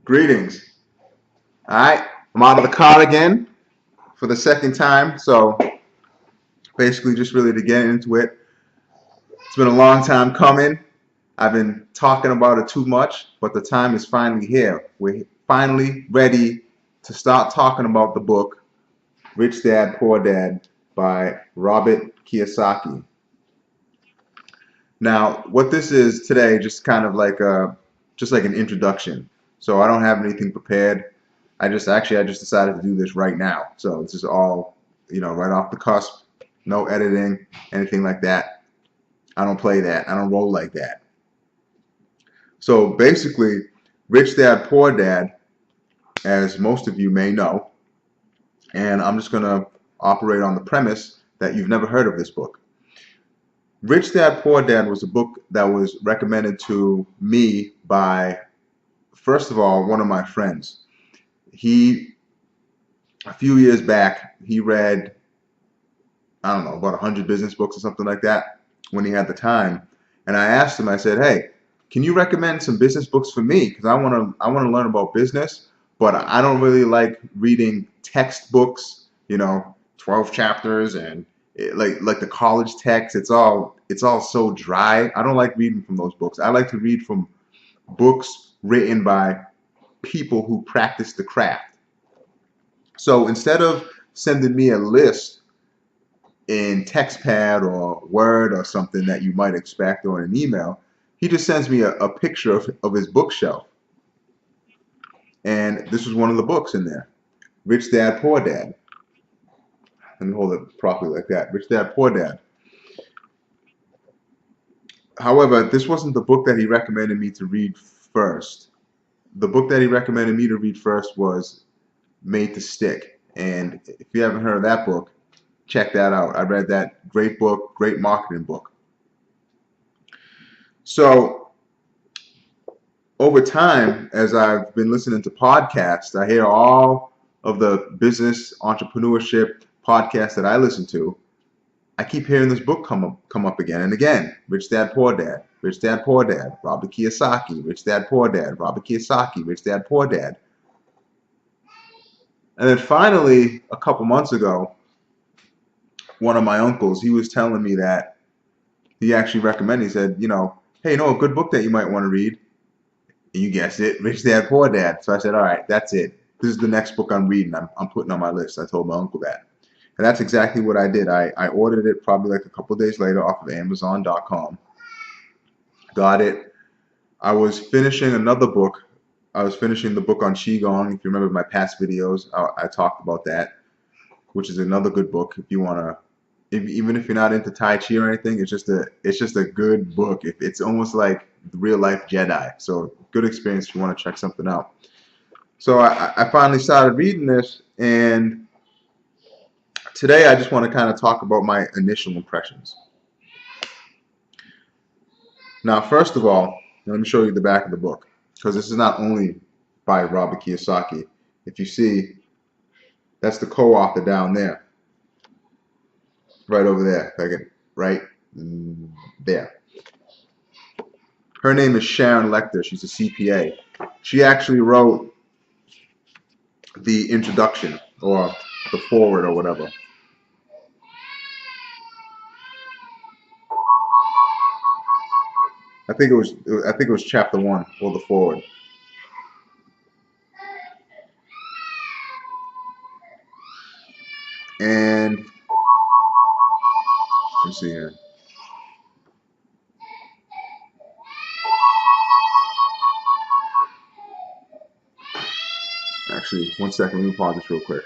Greetings. All right, I'm out of the car again for the second time. So basically, just really to get into it. It's been a long time coming. I've been talking about it too much, but the time is finally here. We're finally ready to start talking about the book Rich Dad Poor Dad by Robert Kiyosaki. Now, what this is today, just kind of like an introduction. So I don't have anything prepared. I just decided to do this right now. So this is all, right off the cusp. No editing, anything like that. I don't play that. I don't roll like that. So basically, Rich Dad Poor Dad, as most of you may know, and I'm just gonna operate on the premise that you've never heard of this book. Rich Dad Poor Dad was a book that was recommended to me by, first of all, one of my friends. A few years back, he read, I don't know, about 100 business books or something like that when he had the time. And I asked him, I said, hey, can you recommend some business books for me? Because I want to learn about business, but I don't really like reading textbooks, 12 chapters and like the college text. It's all so dry. I don't like reading from those books. I like to read from books written by people who practice the craft. So instead of sending me a list in TextPad or Word or something that you might expect or an email, he just sends me a picture of his bookshelf. And this was one of the books in there, Rich Dad, Poor Dad. Let me hold it properly like that, Rich Dad, Poor Dad. However, this wasn't the book that he recommended me to read first. The book that he recommended me to read first was Made to Stick. And if you haven't heard of that book, check that out. I read that. Great book, great marketing book. So over time, as I've been listening to podcasts, I hear all of the business entrepreneurship podcasts that I listen to. I keep hearing this book come up again and again. Rich Dad Poor Dad, Rich Dad Poor Dad, Robert Kiyosaki, Rich Dad Poor Dad, Robert Kiyosaki, Rich Dad Poor Dad. And then finally, a couple months ago, one of my uncles, he was telling me that he actually recommended, he said, hey, a good book that you might want to read. You guessed it, Rich Dad Poor Dad. So I said, all right, that's it. This is the next book I'm reading. I'm putting on my list. I told my uncle that. And that's exactly what I did. I ordered it probably like a couple days later off of Amazon.com. Got it. I was finishing another book. I was finishing the book on Qigong. If you remember my past videos, I talked about that, which is another good book if you want to. Even if you're not into Tai Chi or anything, it's just a good book. It's almost like real life Jedi. So good experience if you want to check something out. So I finally started reading this, and today I just want to kind of talk about my initial impressions. Now, first of all, let me show you the back of the book, because this is not only by Robert Kiyosaki. If you see, that's the co-author down there, right over there, right there. Her name is Sharon Lecter. She's a CPA. She actually wrote the introduction or the foreword or whatever. I think it was chapter 1 or the foreword. And let's see here. Actually, one second. Let me pause this real quick.